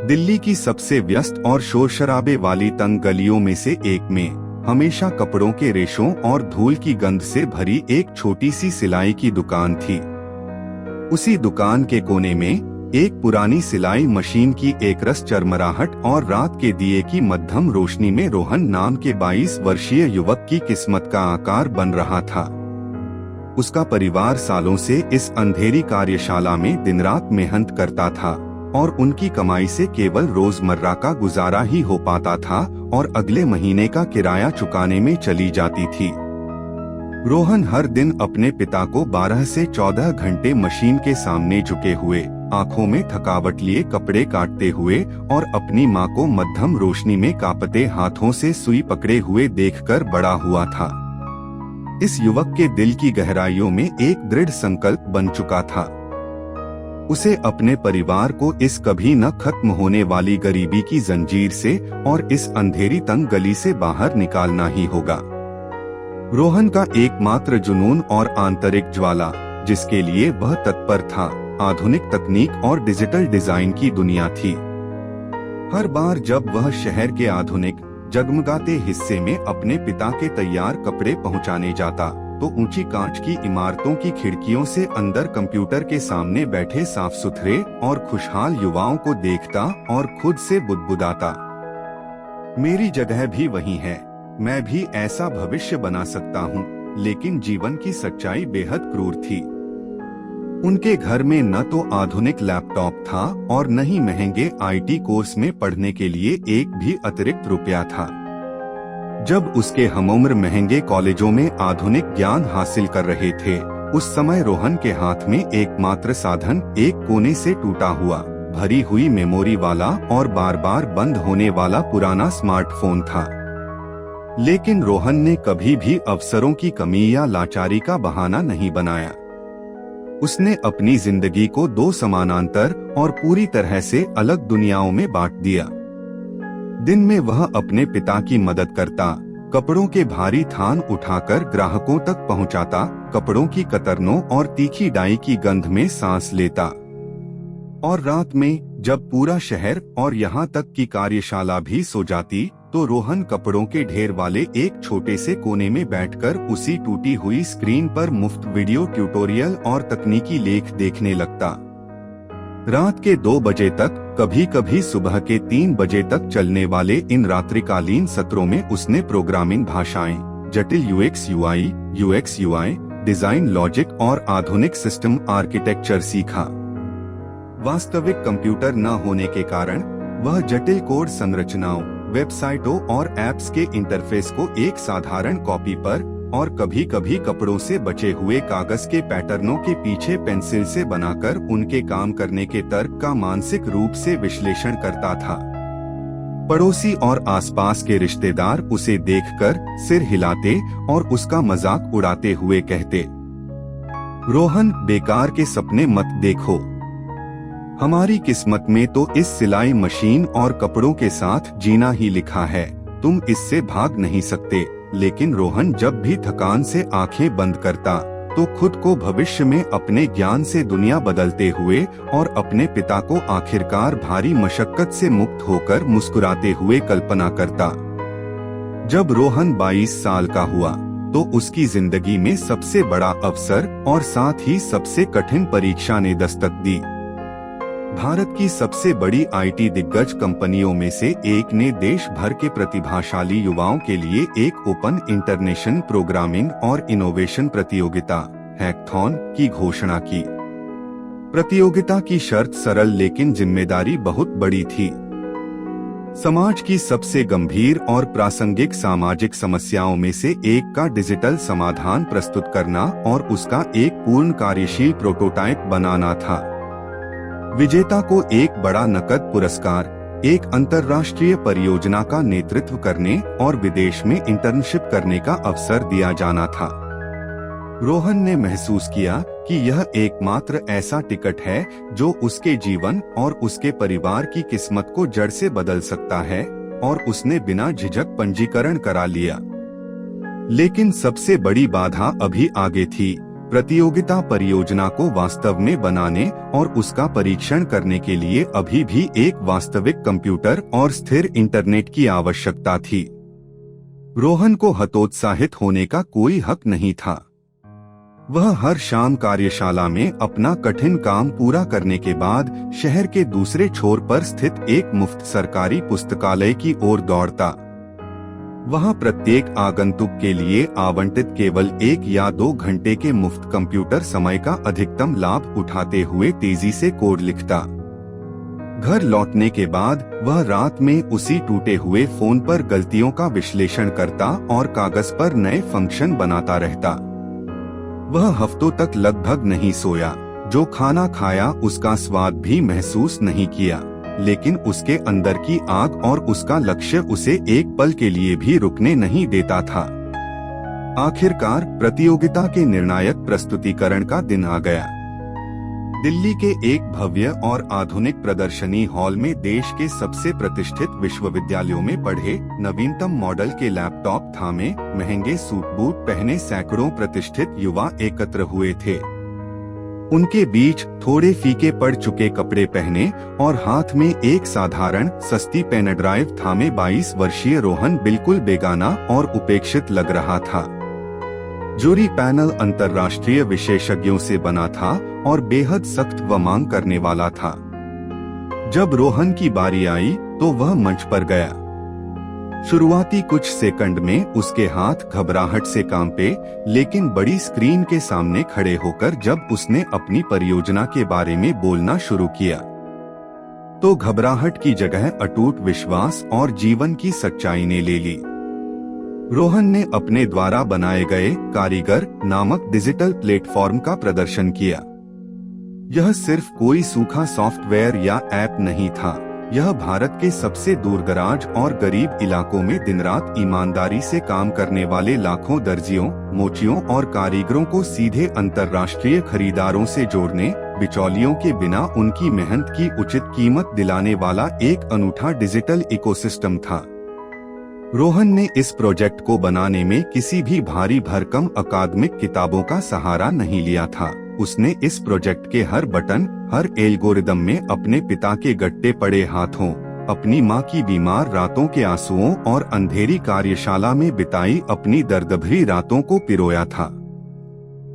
दिल्ली की सबसे व्यस्त और शोर शराबे वाली तंग गलियों में से एक में हमेशा कपड़ों के रेशों और धूल की गंध से भरी एक छोटी सी सिलाई की दुकान थी। उसी दुकान के कोने में एक पुरानी सिलाई मशीन की एकरस चरमराहट और रात के दिए की मध्यम रोशनी में रोहन नाम के 22 वर्षीय युवक की किस्मत का आकार बन रहा था। उसका परिवार सालों से इस अंधेरी कार्यशाला में दिन रात मेहनत करता था और उनकी कमाई से केवल रोजमर्रा का गुजारा ही हो पाता था और अगले महीने का किराया चुकाने में चली जाती थी। रोहन हर दिन अपने पिता को 12 से 14 घंटे मशीन के सामने झुके हुए, आंखों में थकावट लिए कपड़े काटते हुए और अपनी मां को मध्यम रोशनी में कांपते हाथों से सुई पकड़े हुए देखकर बड़ा हुआ था। इस युवक के दिल की गहराइयों में एक दृढ़ संकल्प बन चुका था। उसे अपने परिवार को इस कभी न खत्म होने वाली गरीबी की जंजीर से और इस अंधेरी तंग गली से बाहर निकालना ही होगा। रोहन का एकमात्र जुनून और आंतरिक ज्वाला, जिसके लिए वह तत्पर था, आधुनिक तकनीक और डिजिटल डिजाइन की दुनिया थी। हर बार जब वह शहर के आधुनिक जगमगाते हिस्से में अपने पिता के तैयार कपड़े पहुंचाने जाता, तो ऊंची कांच की इमारतों की खिड़कियों से अंदर कंप्यूटर के सामने बैठे साफ सुथरे और खुशहाल युवाओं को देखता और खुद से बुदबुदाता, मेरी जगह भी वही है, मैं भी ऐसा भविष्य बना सकता हूँ। लेकिन जीवन की सच्चाई बेहद क्रूर थी। उनके घर में न तो आधुनिक लैपटॉप था और न ही महंगे आईटी कोर्स में पढ़ने के लिए एक भी अतिरिक्त रुपया था। जब उसके हमउम्र महंगे कॉलेजों में आधुनिक ज्ञान हासिल कर रहे थे, उस समय रोहन के हाथ में एकमात्र साधन एक कोने से टूटा हुआ, भरी हुई मेमोरी वाला और बार बार बंद होने वाला पुराना स्मार्टफोन था। लेकिन रोहन ने कभी भी अवसरों की कमी या लाचारी का बहाना नहीं बनाया। उसने अपनी जिंदगी को दो समानांतर और पूरी तरह से अलग दुनियाओं में बांट दिया। दिन में वह अपने पिता की मदद करता, कपड़ों के भारी थान उठाकर ग्राहकों तक पहुंचाता, कपड़ों की कतरनों और तीखी डाई की गंध में सांस लेता। और रात में जब पूरा शहर और यहाँ तक की कार्यशाला भी सो जाती, तो रोहन कपड़ों के ढेर वाले एक छोटे से कोने में बैठकर उसी टूटी हुई स्क्रीन पर मुफ्त वीडियो ट्यूटोरियल और तकनीकी लेख देखने लगता। रात के 2 बजे तक, कभी कभी सुबह के 3 बजे तक चलने वाले इन रात्रिकालीन सत्रों में उसने प्रोग्रामिंग भाषाएं, जटिल यूएक्स यूआई, डिजाइन लॉजिक और आधुनिक सिस्टम आर्किटेक्चर सीखा। वास्तविक कंप्यूटर न होने के कारण वह जटिल कोड संरचनाओं, वेबसाइटों और एप्स के इंटरफेस को एक साधारण कॉपी पर और कभी कभी कपड़ों से बचे हुए कागज के पैटर्नों के पीछे पेंसिल से बनाकर उनके काम करने के तर्क का मानसिक रूप से विश्लेषण करता था। पड़ोसी और आसपास के रिश्तेदार उसे देखकर सिर हिलाते और उसका मजाक उड़ाते हुए कहते, रोहन, बेकार के सपने मत देखो, हमारी किस्मत में तो इस सिलाई मशीन और कपड़ों के साथ जीना ही लिखा है, तुम इससे भाग नहीं सकते। लेकिन रोहन जब भी थकान से आंखें बंद करता, तो खुद को भविष्य में अपने ज्ञान से दुनिया बदलते हुए और अपने पिता को आखिरकार भारी मशक्कत से मुक्त होकर मुस्कुराते हुए कल्पना करता। जब रोहन 22 साल का हुआ, तो उसकी जिंदगी में सबसे बड़ा अवसर और साथ ही सबसे कठिन परीक्षा ने दस्तक दी। भारत की सबसे बड़ी आईटी दिग्गज कंपनियों में से एक ने देश भर के प्रतिभाशाली युवाओं के लिए एक ओपन इंटरनेशनल प्रोग्रामिंग और इनोवेशन प्रतियोगिता, हैकथॉन, की घोषणा की। प्रतियोगिता की शर्त सरल लेकिन जिम्मेदारी बहुत बड़ी थी। समाज की सबसे गंभीर और प्रासंगिक सामाजिक समस्याओं में से एक का डिजिटल समाधान प्रस्तुत करना और उसका एक पूर्ण कार्यशील प्रोटोटाइप बनाना था। विजेता को एक बड़ा नकद पुरस्कार, एक अंतर्राष्ट्रीय परियोजना का नेतृत्व करने और विदेश में इंटर्नशिप करने का अवसर दिया जाना था। रोहन ने महसूस किया कि यह एकमात्र ऐसा टिकट है जो उसके जीवन और उसके परिवार की किस्मत को जड़ से बदल सकता है, और उसने बिना झिझक पंजीकरण करा लिया। लेकिन सबसे बड़ी बाधा अभी आगे थी, प्रतियोगिता परियोजना को वास्तव में बनाने और उसका परीक्षण करने के लिए अभी भी एक वास्तविक कंप्यूटर और स्थिर इंटरनेट की आवश्यकता थी। रोहन को हतोत्साहित होने का कोई हक नहीं था। वह हर शाम कार्यशाला में अपना कठिन काम पूरा करने के बाद शहर के दूसरे छोर पर स्थित एक मुफ्त सरकारी पुस्तकालय की ओर दौड़ता। वहां प्रत्येक आगंतुक के लिए आवंटित केवल 1 या 2 घंटे के मुफ्त कंप्यूटर समय का अधिकतम लाभ उठाते हुए तेजी से कोड लिखता। घर लौटने के बाद वह रात में उसी टूटे हुए फोन पर गलतियों का विश्लेषण करता और कागज पर नए फंक्शन बनाता रहता। वह हफ्तों तक लगभग नहीं सोया। जो खाना खाया उसका स्वाद भी महसूस नहीं किया, लेकिन उसके अंदर की आग और उसका लक्ष्य उसे एक पल के लिए भी रुकने नहीं देता था। आखिरकार प्रतियोगिता के निर्णायक प्रस्तुतिकरण का दिन आ गया। दिल्ली के एक भव्य और आधुनिक प्रदर्शनी हॉल में देश के सबसे प्रतिष्ठित विश्वविद्यालयों में पढ़े नवीनतम मॉडल के लैपटॉप थामे महंगे सूट बूट पहने सैकड़ों प्रतिष्ठित युवा एकत्र हुए थे। उनके बीच थोड़े फीके पड़ चुके कपड़े पहने और हाथ में एक साधारण सस्ती पेन ड्राइव थामे 22 वर्षीय रोहन बिल्कुल बेगाना और उपेक्षित लग रहा था। जूरी पैनल अंतर्राष्ट्रीय विशेषज्ञों से बना था और बेहद सख्त व मांग करने वाला था। जब रोहन की बारी आई तो वह मंच पर गया। शुरुआती कुछ सेकंड में उसके हाथ घबराहट से कांपे, लेकिन बड़ी स्क्रीन के सामने खड़े होकर जब उसने अपनी परियोजना के बारे में बोलना शुरू किया तो घबराहट की जगह अटूट विश्वास और जीवन की सच्चाई ने ले ली। रोहन ने अपने द्वारा बनाए गए कारीगर नामक डिजिटल प्लेटफॉर्म का प्रदर्शन किया। यह सिर्फ कोई सूखा सॉफ्टवेयर या ऐप नहीं था, यह भारत के सबसे दूरदराज और गरीब इलाकों में दिन रात ईमानदारी से काम करने वाले लाखों दर्जियों, मोचियों और कारीगरों को सीधे अंतर्राष्ट्रीय खरीदारों से जोड़ने, बिचौलियों के बिना उनकी मेहनत की उचित कीमत दिलाने वाला एक अनूठा डिजिटल इकोसिस्टम था। रोहन ने इस प्रोजेक्ट को बनाने में किसी भी भारी भरकम अकादमिक किताबों का सहारा नहीं लिया था। उसने इस प्रोजेक्ट के हर बटन, हर एल्गोरिदम में अपने पिता के गट्टे पड़े हाथों, अपनी माँ की बीमार रातों के आंसुओं और अंधेरी कार्यशाला में बिताई अपनी दर्दभरी रातों को पिरोया था।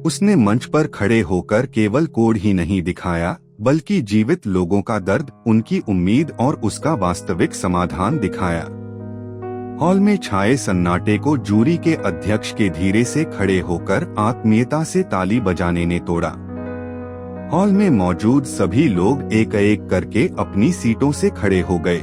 उसने मंच पर खड़े होकर केवल कोड ही नहीं दिखाया, बल्कि जीवित लोगों का दर्द, उनकी उम्मीद और उसका वास्तविक समाधान दिखाया। हॉल में छाए सन्नाटे को जूरी के अध्यक्ष के धीरे से खड़े होकर आत्मीयता से ताली बजाने ने तोड़ा। हॉल में मौजूद सभी लोग एक एक करके अपनी सीटों से खड़े हो गए।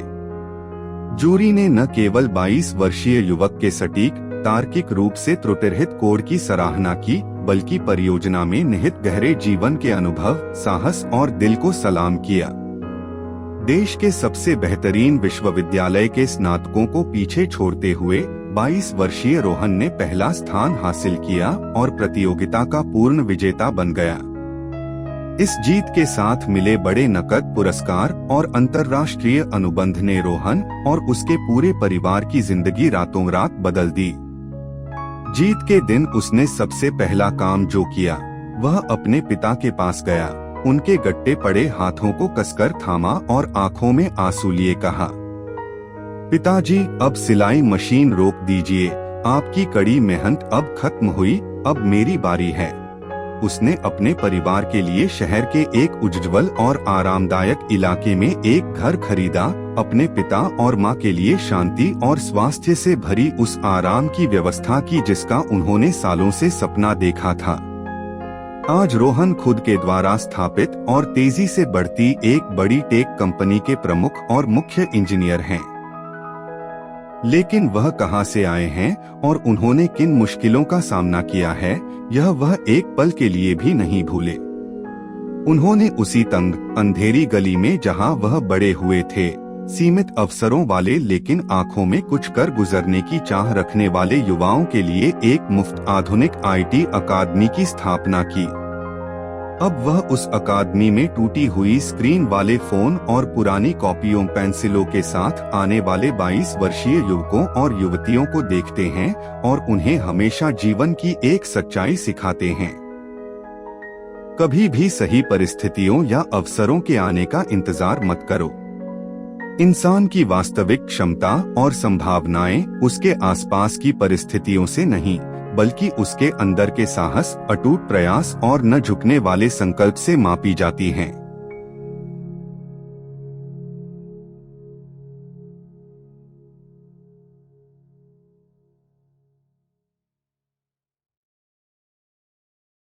जूरी ने न केवल 22 वर्षीय युवक के सटीक, तार्किक रूप से त्रुटिरहित कोड की सराहना की, बल्कि परियोजना में निहित गहरे जीवन के अनुभव, साहस और दिल को सलाम किया। देश के सबसे बेहतरीन विश्वविद्यालय के स्नातकों को पीछे छोड़ते हुए 22 वर्षीय रोहन ने पहला स्थान हासिल किया और प्रतियोगिता का पूर्ण विजेता बन गया। इस जीत के साथ मिले बड़े नकद पुरस्कार और अंतर्राष्ट्रीय अनुबंध ने रोहन और उसके पूरे परिवार की जिंदगी रातों रात बदल दी। जीत के दिन उसने सबसे पहला काम जो किया वह अपने पिता के पास गया, उनके गट्टे पड़े हाथों को कसकर थामा और आंखों में आंसू लिए कहा, पिताजी अब सिलाई मशीन रोक दीजिए, आपकी कड़ी मेहनत अब खत्म हुई, अब मेरी बारी है। उसने अपने परिवार के लिए शहर के एक उज्ज्वल और आरामदायक इलाके में एक घर खरीदा, अपने पिता और माँ के लिए शांति और स्वास्थ्य से भरी उस आराम की व्यवस्था की जिसका उन्होंने सालों से सपना देखा था। आज रोहन खुद के द्वारा स्थापित और तेजी से बढ़ती एक बड़ी टेक कंपनी के प्रमुख और मुख्य इंजीनियर हैं। लेकिन वह कहां से आए हैं और उन्होंने किन मुश्किलों का सामना किया है, यह वह एक पल के लिए भी नहीं भूले। उन्होंने उसी तंग, अंधेरी गली में जहां वह बड़े हुए थे, सीमित अवसरों वाले लेकिन आंखों में कुछ कर गुजरने की चाह रखने वाले युवाओं के लिए एक मुफ्त आधुनिक IT अकादमी की स्थापना की। अब वह उस अकादमी में टूटी हुई स्क्रीन वाले फोन और पुरानी कॉपियों पेंसिलों के साथ आने वाले 22 वर्षीय युवकों और युवतियों को देखते हैं और उन्हें हमेशा जीवन की एक सच्चाई सिखाते हैं। कभी भी सही परिस्थितियों या अवसरों के आने का इंतजार मत करो। इंसान की वास्तविक क्षमता और संभावनाएं उसके आसपास की परिस्थितियों से नहीं, बल्कि उसके अंदर के साहस, अटूट प्रयास और न झुकने वाले संकल्प से मापी जाती हैं।